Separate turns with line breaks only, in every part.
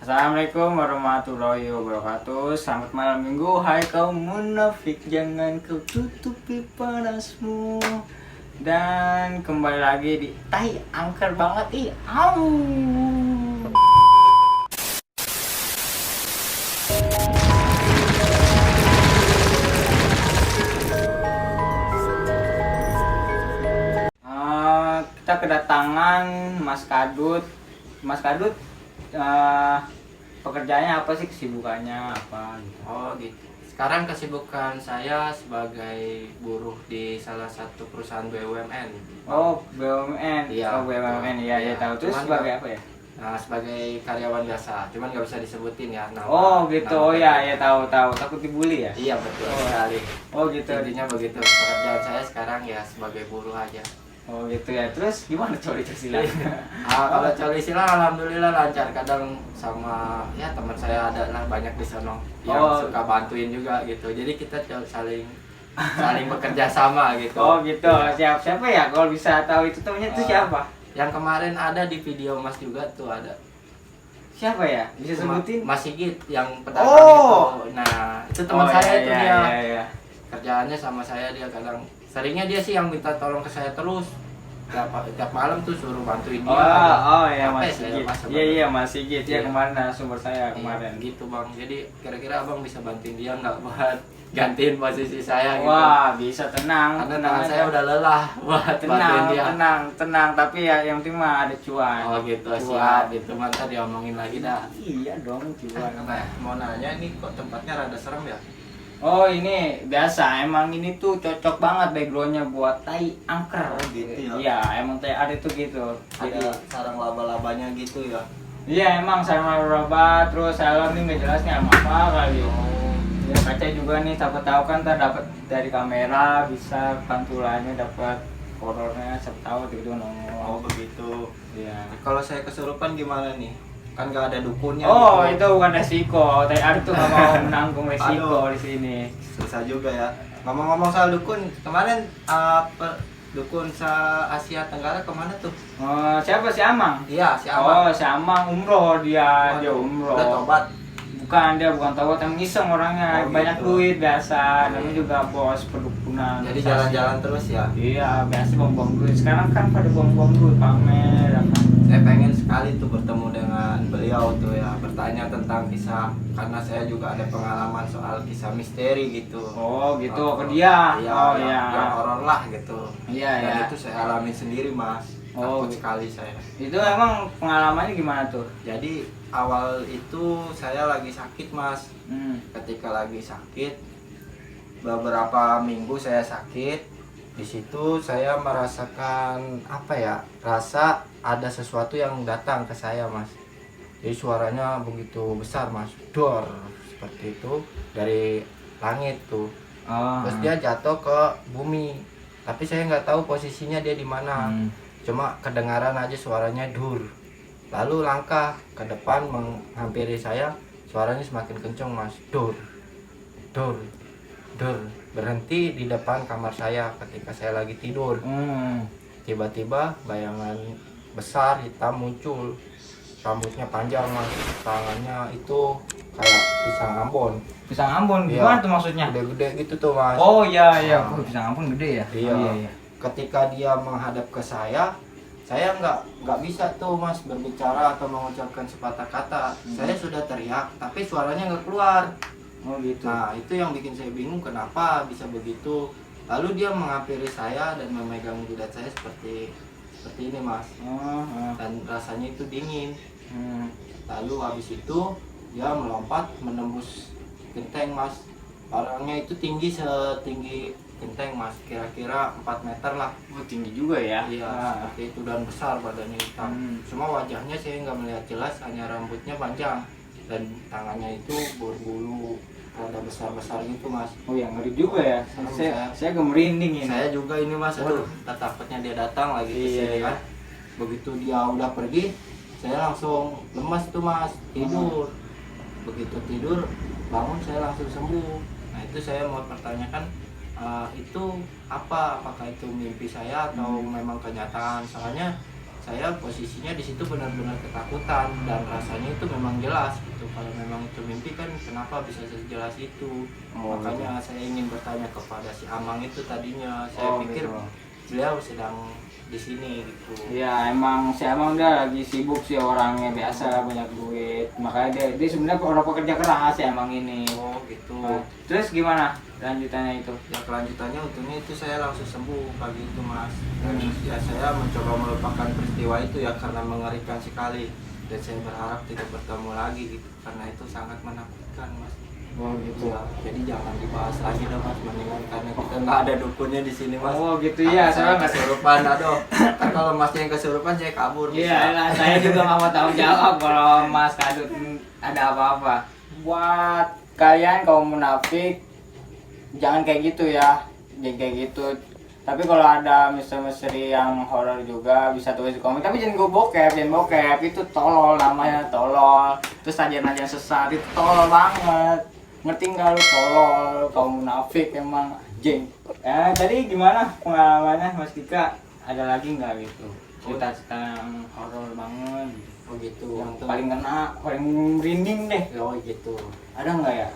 Assalamualaikum warahmatullahi wabarakatuh. Selamat malam minggu. Hai kaum munafik, jangan kau tutupi panasmu. Dan kembali lagi di tai angker banget ih. Au. Kita kedatangan Mas Kadut. Mas Kadut, eh, pekerjaannya apa sih, kesibukannya apa gitu?
Oh gitu. Sekarang kesibukan saya sebagai buruh di salah satu perusahaan BUMN.
Oh, BUMN.
Iya.
Oh, BUMN. Iya, ya
Iya.
tahu. Terus
Cuman
sebagai apa ya?
Nah, sebagai karyawan biasa, cuman nggak bisa disebutin ya nama.
Oh, gitu. Oh ya,
kerja.
ya tahu. Takut dibully ya?
Iya betul
Oh.
sekali.
Oh, gitu.
Intinya begitu. Pekerjaan saya sekarang ya sebagai buruh aja.
Oh, gitu ya. Terus gimana coli tersilat?
Kalau coli silang alhamdulillah lancar. Kadang sama ya teman saya ada lah banyak di sono yang
Oh.
suka bantuin juga gitu. Jadi kita saling bekerja sama gitu.
Oh, gitu.
Iya.
Siapa ya? Kalau bisa tahu itu temennya itu siapa?
Yang kemarin ada di video Mas juga tuh ada.
Siapa ya? Bisa sebutin?
Mas Sigit yang pedagang
Oh.
itu. Nah, itu teman
Oh,
saya
iya,
itu
iya,
dia.
iya, iya.
Kerjaannya sama saya, dia kadang seringnya dia sih yang minta tolong ke saya terus. Tiap malam tuh suruh bantuin dia.
Oh ya,
Capek
Mas
saya,
Sigit.
Mas,
Iya, Mas Sigit. Ya
Iya.
kemarin narasumber saya
Iya,
kemarin.
gitu Bang. Jadi kira-kira Abang bisa bantuin dia nggak buat gantiin posisi saya gitu.
Wah, bisa tenang.
Karena
tenang
tangan
aja.
saya udah lelah buat bantuin
tenang,
dia.
tenang. Tapi ya yang penting mah ada cuan.
Oh gitu,
Cuan.
siap. Itu mantap diomongin lagi dah.
Iya dong, cuan.
Nah, mau nanya ini kok tempatnya rada serem ya?
Oh, ini biasa. Emang ini tuh cocok banget backgroundnya buat tai angker.
Oh, gitu ya?
Iya, emang tai ada tuh gitu.
Ada
Jadi,
sarang laba-labanya gitu ya?
iya emang sama roba terus helm nih nggak jelas nih helm apa kali. Ya kaca juga nih, siapa tahu kan ntar dapat dari kamera, bisa pantulannya dapat horornya, siapa tahu gitu nongol.
Oh begitu.
Iya.
Kalau saya kesurupan gimana nih? Kan nggak ada dukunnya.
Oh,
gitu.
itu bukan resiko. Tai ada tuh nggak mau menanggung resiko
Aduh.
di sini.
Susah juga ya. Ngomong-ngomong soal dukun, kemarin dukun se-Asia Tenggara kemana tuh?
Oh, siapa si Amang?
Iya, si
Oh,
Abang.
si Amang umroh dia
Waduh,
umroh.
udah tobat.
Bukan, dia bukan tobat, yang iseng orangnya,
Oh,
banyak
gitu.
duit biasa, namanya juga bos perdukunan.
Jadi jalan-jalan terus ya.
Iya, biasa buang-buang duit. Sekarang kan pada buang-buang duit, pamer apa.
Saya pengen sekali tuh bertemu dengan beliau tuh ya, bertanya tentang kisah, karena saya juga ada pengalaman soal kisah misteri gitu.
Oh, gitu, ke dia.
Iya,
Oh,
yang
iya.
horor lah gitu.
Iya,
Dan
iya.
itu saya alami sendiri Mas.
Oh,
Takut
gitu.
sekali saya.
Itu emang pengalamannya gimana tuh?
Jadi awal itu saya lagi sakit Mas.
Hmm.
Ketika lagi sakit, beberapa minggu saya sakit. Di situ saya merasakan apa ya? Rasa ada sesuatu yang datang ke saya Mas. Jadi suaranya begitu besar Mas. Dor seperti itu dari langit tuh.
Oh.
Terus dia jatuh ke bumi. Tapi saya nggak tahu posisinya dia di mana.
Hmm.
Cuma kedengaran aja suaranya dur. Lalu langkah ke depan menghampiri saya, suaranya semakin kencang Mas. Dur, dur, dur. Berhenti di depan kamar saya ketika saya lagi tidur.
Hmm.
Tiba-tiba bayangan besar hitam muncul. Rambutnya panjang Mas. Tangannya itu kayak pisang Ambon.
Pisang Ambon,
Iya.
gimana tuh maksudnya?
Gede-gede gitu tuh Mas.
Oh iya, iya.
Nah.
Oh, pisang Ambon gede ya?
Iya.
Oh, iya.
Ketika dia menghadap ke saya nggak bisa tuh Mas berbicara atau mengucapkan sepatah kata. Saya sudah teriak, tapi suaranya nggak keluar.
Oh gitu.
Nah itu yang bikin saya bingung kenapa bisa begitu. Lalu dia menghampiri saya dan memegang jidat saya seperti ini Mas.
Oh, oh.
Dan rasanya itu dingin.
Hmm.
Lalu habis itu dia melompat menembus genteng Mas. Orangnya itu tinggi setinggi genteng Mas, kira-kira 4 meter lah.
Oh, tinggi juga ya?
Iya,
Ah.
seperti itu dan besar badannya hitam. Cuma wajahnya saya nggak melihat jelas, hanya rambutnya panjang dan tangannya itu berbulu rada besar-besar gitu Mas.
Oh ya, ngeri juga ya. Saya gemerinding ini.
Saya juga ini Mas, aduh, takutnya dia datang lagi ke
Iya,
sini
iya.
kan. Begitu dia udah pergi, saya langsung lemas tuh Mas, tidur. Begitu tidur, bangun saya langsung sembuh. Nah itu saya mau pertanyakan, itu apakah itu mimpi saya atau memang kenyataan? Soalnya saya posisinya di situ benar-benar ketakutan dan rasanya itu memang jelas gitu. Kalau memang itu mimpi kan kenapa bisa sejelas itu? Makanya saya ingin bertanya kepada si Amang itu tadinya. Saya pikir
gitu.
beliau sedang di sini gitu.
Ya emang si Amang dia lagi sibuk sih orangnya, biasa lah, banyak duit, makanya dia sebenarnya orang pekerja keras si Amang ini.
Oh gitu.
Nah, terus gimana lanjutannya itu?
Ya kelanjutannya untungnya itu saya langsung sembuh pagi itu mas. Dan ya saya mencoba melupakan peristiwa itu ya karena mengerikan sekali. Dan saya berharap tidak bertemu lagi gitu karena itu sangat menakutkan mas.
Oh gitu.
Ya, jadi jangan dibahas lagi dong mas, mendingan karena kita nggak ada dukunnya di sini mas.
Oh gitu ya,
saya
saya nggak.
kesurupan, aduh. Kan kalau masnya yang kesurupan saya kabur.
Iya, lah, saya juga nggak mau tahu jawab kalau Mas Kadut ada apa-apa. Buat kalian kaum munafik, jangan kayak gitu ya, jangan kayak gitu. Tapi kalau ada misteri-misteri yang horor juga bisa tulis di komen. Tapi jangan bokep, jangan bokep, itu tolol namanya, tolol. Terus ajaran-ajaran sesat itu tolol banget. Ngerti nggak lu, tolol, kaum munafik emang anjing. Tadi gimana pengalamannya Mas Dika? Ada lagi nggak gitu? Cerita-cerita yang horor banget gitu.
Oh gitu.
Yang
Untuk-
paling kena, paling merinding deh.
Oh gitu.
Ada nggak ya?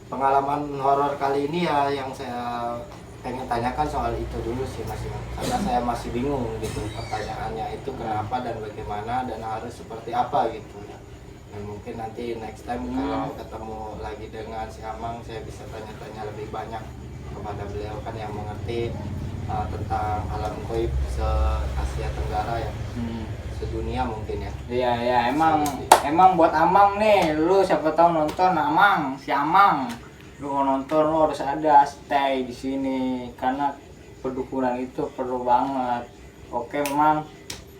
Pengalaman horor kali ini ya yang saya pengen tanyakan soal itu dulu sih mas ya. Karena saya masih bingung gitu pertanyaannya itu kenapa dan bagaimana dan harus seperti apa gitu ya. Dan mungkin nanti next time kalau ketemu lagi dengan si Amang saya bisa tanya-tanya lebih banyak kepada beliau kan yang mengerti tentang alam gaib se-Asia Tenggara ya, sedunia mungkin ya.
Iya ya, emang buat Amang nih, lu siapa tahu nonton Amang, si Amang. Lu mau nonton lu harus ada stay di sini karena pendukungan itu perlu banget. Oke, Mang.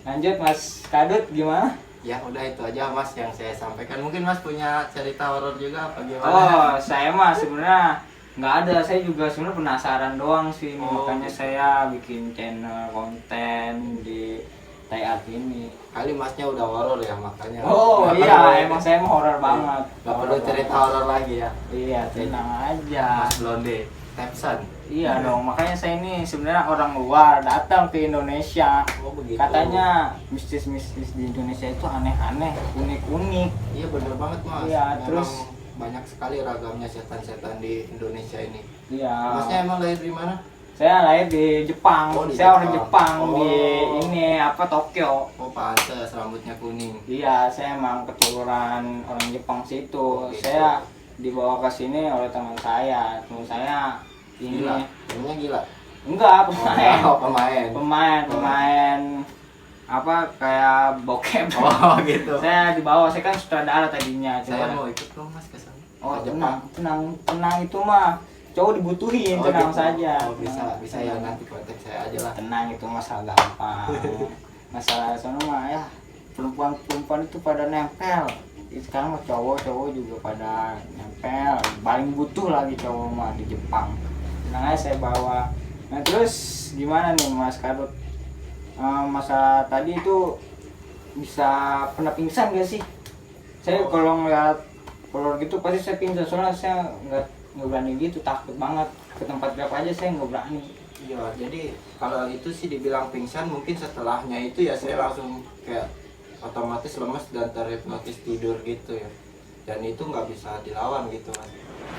Lanjut Mas Kadut gimana?
Ya udah itu aja mas yang saya sampaikan. Mungkin mas punya cerita horor juga apa gimana?
Oh, saya mah sebenarnya nggak ada. Saya juga sebenarnya penasaran doang sih, makanya
gitu.
saya bikin channel konten di Tai Art ini.
Kali masnya udah horor ya makanya.
Oh
Nggak
iya,
perlu-
emang saya mau horor banget.
Nggak perlu cerita horor lagi ya.
Iya, tenang aja.
Mas Blonde, Tepsan.
Iya dong, makanya saya ini sebenarnya orang luar datang ke Indonesia.
Oh begitu.
Katanya mistis-mistis di Indonesia itu aneh-aneh, unik-unik.
Iya bener banget mas.
Iya,
Memang
terus-
banyak sekali ragamnya setan-setan di Indonesia ini.
Iya.
Masnya emang lahir di mana?
Saya lahir di Jepang.
Oh, di
Saya orang
Jepang.
Jepang di
Oh.
ini apa Tokyo.
Oh pantes rambutnya kuning.
Iya, saya emang keturunan orang Jepang situ.
Oh, gitu.
Saya dibawa ke sini oleh teman saya. Teman saya ini
Gila. Temennya gila.
enggak pemain.
Oh pemain.
Pemain apa kayak bokep.
Oh gitu.
Saya dibawa, saya kan sutradara tadinya.
Saya
Cuma
mau ikut dong mas ke sana.
oh
Ke Jepang.
tenang itu mah cowok dibutuhin,
Oh,
tenang
gitu.
saja.
Oh bisa ya nanti kontak saya aja lah.
Tenang, itu masalah gampang. Masalah sono mah ya perempuan itu pada nempel. Sekarang mah cowok juga pada nempel. Paling butuh lagi cowok mah di Jepang. Tenang aja saya bawa. Nah terus gimana nih Mas Kadut? Masa tadi itu bisa pernah pingsan gak sih? Saya kalau ngeliat kolor gitu pasti saya pingsan, soalnya saya nggak berani gitu, takut banget ke tempat gelap aja saya nggak berani.
Iya, jadi kalau itu sih dibilang pingsan mungkin setelahnya itu ya saya langsung kayak otomatis lemes dan terhipnotis tidur gitu ya. Dan itu nggak bisa dilawan gitu kan.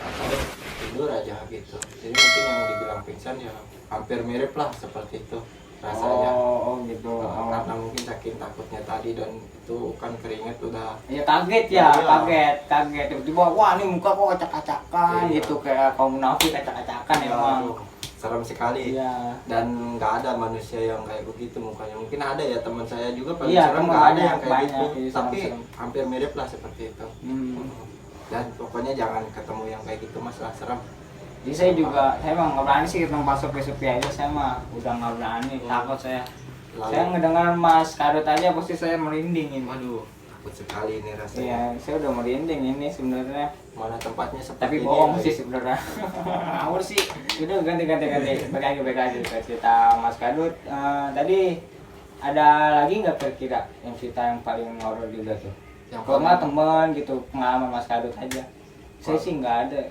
Saya tidur aja gitu. Jadi mungkin yang dibilang pingsan ya hampir mirip lah seperti itu rasanya.
Oh gitu.
Karena mungkin saking takutnya tadi dan itu kan keringet udah.
Ya kaget ya,
Iya.
kaget. Tiba-tiba wah ini muka kok acak-acakan
Iya.
gitu, kayak kaum munafik acak-acakan emang.
Aduh, serem sekali.
Iya.
Dan nggak ada manusia yang kayak begitu mukanya. Mungkin ada ya teman saya juga paling
Iya,
serem
teman
nggak ada
banyak,
yang kayak
banyak,
gitu.
iya,
Tapi
serem-serem.
hampir mirip lah seperti itu. Dan pokoknya jangan ketemu yang kayak gitu mas lah serem.
Jadi saya juga, saya emang nggak berani sih ke tempat sepi-sepi aja, saya mah udah nggak berani, takut saya. Saya ngedengar Mas Kadut aja pasti saya merinding ini.
Waduh, takut sekali ini rasanya.
Iya, saya udah merinding ini sebenarnya.
Mana tempatnya seperti
Tapi
ini
bohong
lagi.
sih sebenarnya. Ngawur sih. Udah ganti. Baik lagi ke cerita Mas Kadut. Tadi ada lagi nggak kira-kira yang cerita yang paling horor juga tuh?
Yang
Kalau nggak
paling-
teman gitu, pengalaman Mas Kadut aja. Saya sih nggak ada.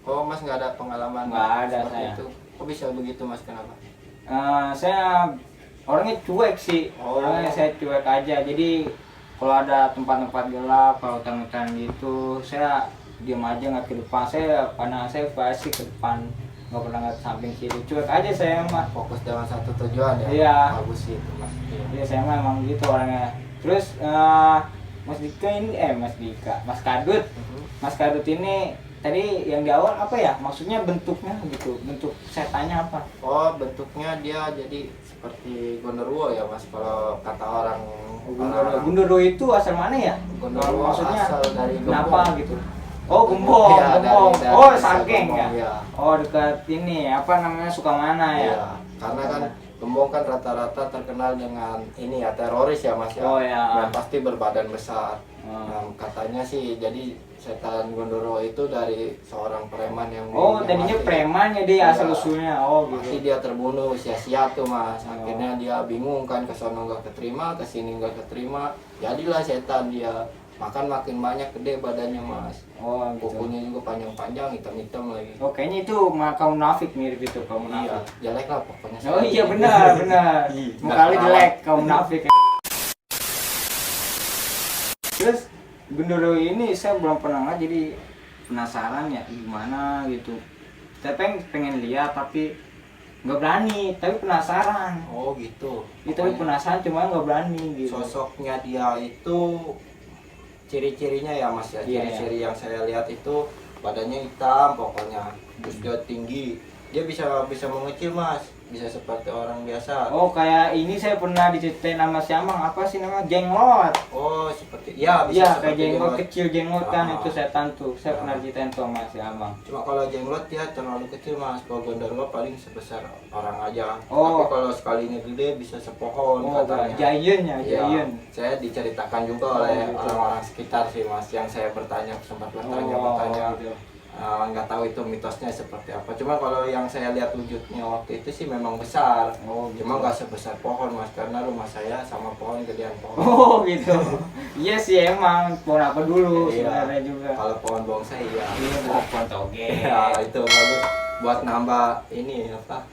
Oh mas nggak ada pengalaman
Nggak ada
seperti
saya.
itu. Kok bisa begitu mas kenapa?
Saya orangnya cuek sih. Orangnya saya cuek aja. Jadi kalau ada tempat-tempat gelap, kalau hutan-hutan gitu, saya diam aja nggak ke depan. Karena saya pasti ke depan, nggak pernah nggak ke samping kiri. Cuek aja saya mah.
Fokus dengan satu tujuan ya.
Iya.
Bagus sih itu mas.
Iya saya mah emang gitu orangnya. Terus Mas Dika ini Mas Kadut. Mas Kadut ini tadi yang di awal apa ya? Maksudnya bentuknya gitu. Bentuk setannya apa?
Oh bentuknya dia jadi seperti gondoruo ya mas, kalau kata orang.
Gundurwo itu asal mana ya?
Gondoruo
Maksudnya
asal dari
kenapa
Gembong.
gitu? Oh Gembong,
Iya,
Gembong.
dari
Oh
desa
Sageng ya?
Gembong, iya.
Oh dekat ini apa namanya Sukamana ya?
Iya, karena kan Gembong kan rata-rata terkenal dengan ini ya, teroris ya mas ya.
Oh, ya.
Dan pasti berbadan besar.
Oh.
Nah, katanya sih jadi setan Gondoro itu dari seorang preman yang
Oh,
yang
tadinya
mati.
preman ya dia
Iya.
asal usulnya. Oh
Pasti
gitu.
dia terbunuh sia-sia tuh mas.
Oh.
Akhirnya dia bingung kan, ke sono nggak keterima, ke sini nggak keterima. Jadilah setan dia. Makan makin banyak, gede badannya mas.
Oh gitu.
Kukunya juga panjang-panjang, hitam-hitam lagi.
Oh kayaknya itu kaum munafik mirip itu kaum munafik.
Iya, jelek lah pokoknya.
Oh iya benar benar. Muka lu jelek kaum munafik. Terus Gundurwo ini saya belum pernah ngeliat, jadi penasaran ya gimana gitu. Saya pengen lihat tapi nggak berani, tapi penasaran.
Oh gitu.
Itu tapi penasaran cuma nggak berani gitu.
Sosoknya dia itu, ciri-cirinya ya mas ya,
Iya,
ciri-ciri yang saya lihat itu badannya hitam pokoknya, terus dia tinggi, dia bisa mengecil mas, bisa seperti orang biasa.
Oh kayak ini saya pernah diceritain sama si Amang, apa sih nama jenglot.
Oh seperti ya, bisa
Iya kayak
seperti
jenglot
jenglot.
kecil jenglot kan
Ah.
itu setan tuh. Saya
Ah.
pernah diceritain tuh sama si Amang.
Cuma kalau jenglot dia terlalu kecil mas, kalau gondorwo paling sebesar orang aja.
Oh.
Tapi kalau sekalinya gede bisa sepohon
Oh
katanya.
giant ya,
Iya,
giant.
saya diceritakan juga
Oh,
oleh
gitu.
orang-orang sekitar sih mas, yang saya sempat bertanya-bertanya.
gitu.
Nggak tahu itu mitosnya seperti apa. Cuma kalau yang saya lihat wujudnya waktu itu sih memang besar.
Oh, gitu.
Cuma nggak sebesar pohon mas, karena rumah saya sama pohon gedean pohon.
Oh gitu. Iya sih emang pohon apa dulu
Iya.
sebenarnya juga.
Kalau pohon bonsai ya.
Iya pohon toge.
Ya itu bagus buat nambah ini apa,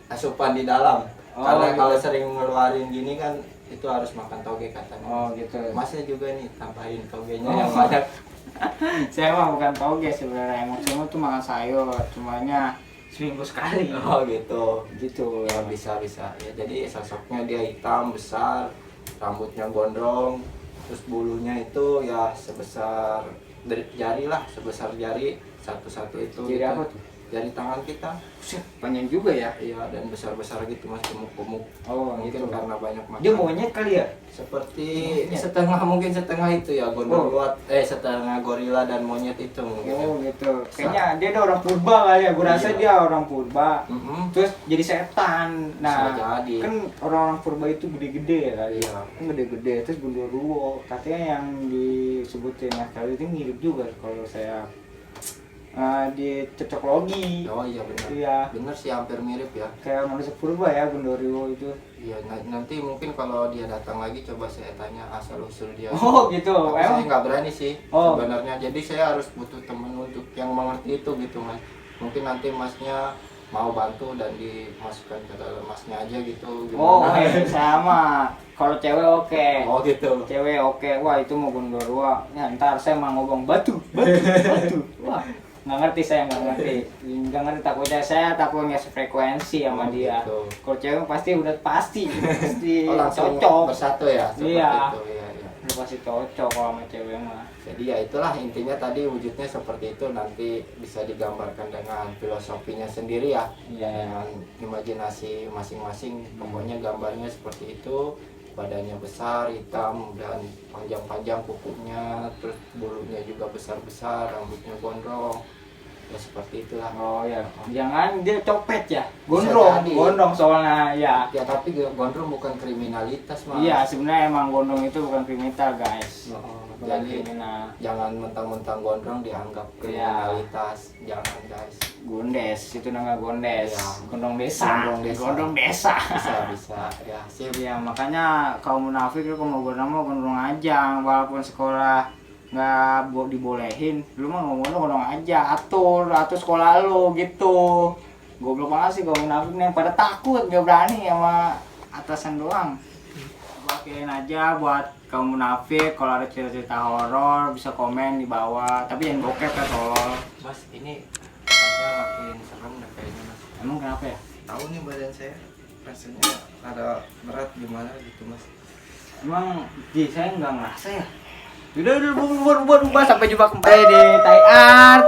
asupan di dalam.
Oh,
Karena
gitu.
kalau sering ngeluarin gini kan itu harus makan toge katanya.
Oh gitu.
Masnya juga nih tambahin togenya
Oh.
yang banyak.
Saya mah bukan toge sebenarnya, emang saya mah tuh makan sayur, cumanya seminggu sekali.
Oh gitu.
Gitu
Ya
ya.
bisa ya, jadi sosoknya dia hitam besar, rambutnya gondrong, terus bulunya itu ya sebesar jari lah, sebesar jari satu-satu itu.
Jadi
gitu.
apa tuh?
Jari tangan kita.
Buset, panjang juga ya.
Iya, dan besar-besar gitu mas, gemuk-gemuk.
Oh
Mungkin
gitu.
karena banyak makan.
Dia monyet kali ya?
Seperti
Monyet.
setengah, mungkin setengah itu ya, gondorwo, setengah gorila dan monyet itu mungkin.
Oh gitu. Kayaknya dia ada orang purba kali ya. Gue rasa
Iya.
dia orang purba.
Mm-mm.
Terus jadi setan. Nah,
Bisa jadi.
kan orang-orang purba itu gede-gede ya kali.
Iya.
Kan gede-gede. Terus Gundurwo. Katanya yang disebutin Mas Kali itu mirip juga kalau saya di cocoklogi.
Oh iya benar.
Iya.
Benar sih, hampir mirip ya.
Kayak manusia purba ya Gundurwo itu.
Iya, nanti mungkin kalau dia datang lagi coba saya tanya asal usul dia.
Oh gitu.
Tapi saya
Emang
nggak berani sih
Oh.
sebenarnya. Jadi saya harus butuh teman untuk yang mengerti itu gitu mas. Mungkin nanti masnya mau bantu dan dimasukkan ke dalam masnya aja gitu.
Oh,
Gimana?
sama. Kalau cewek oke.
Oh gitu.
Cewek oke. Wah, itu mau Gundurwo. Ya, ntar saya mau ngomong batu. Wah, nggak ngerti, saya nggak ngerti. Nggak ngerti, takutnya sefrekuensi sama
Oh,
dia.
gitu.
Kalau cewek pasti
Oh, langsung
cocok.
bersatu ya seperti
Iya.
itu. Iya, iya.
Udah pasti cocok kalau sama cewek mah.
Jadi ya itulah intinya, tadi wujudnya seperti itu, nanti bisa digambarkan dengan filosofinya sendiri ya.
Iya.
Dengan imajinasi masing-masing, pokoknya gambarnya seperti itu. Badannya besar, hitam, dan panjang-panjang kukunya, terus bulunya juga besar-besar, rambutnya gondrong. Ya seperti itulah.
Oh ya, jangan dia copet ya.
Bisa
Gondrong,
jadi.
gondrong soalnya ya.
Ya tapi gondrong bukan kriminalitas mas.
Iya, sebenarnya emang gondrong itu bukan kriminal, guys.
Oh,
Bukan
jadi
kriminal.
jangan mentang-mentang gondrong dianggap kriminalitas. Jangan guys.
Gondes, itu nama gondes.
Iya.
Gondrong desa.
Gondrong desa.
Gondrong desa.
Bisa ya sip.
Iya, makanya kaum munafik itu kalau mau gondrong mau gondrong aja, walaupun sekolah nggak dibolehin, lu mah ngomongnya gondrong aja, atur sekolah lu gitu. Goblok banget sih kaum munafik nih, yang pada takut nggak berani sama atasan doang. Pakein aja buat kaum munafik. Kalau ada cerita-cerita horor bisa komen di bawah. Tapi yang bokep ya tolong.
Mas, ini rasanya makin serem dah kayaknya mas.
Emang kenapa ya?
Tahu nih badan saya rasanya ada berat gimana gitu mas.
Emang saya nggak ngerasa ya. Udah, sampai jumpa kembali di Tai Art.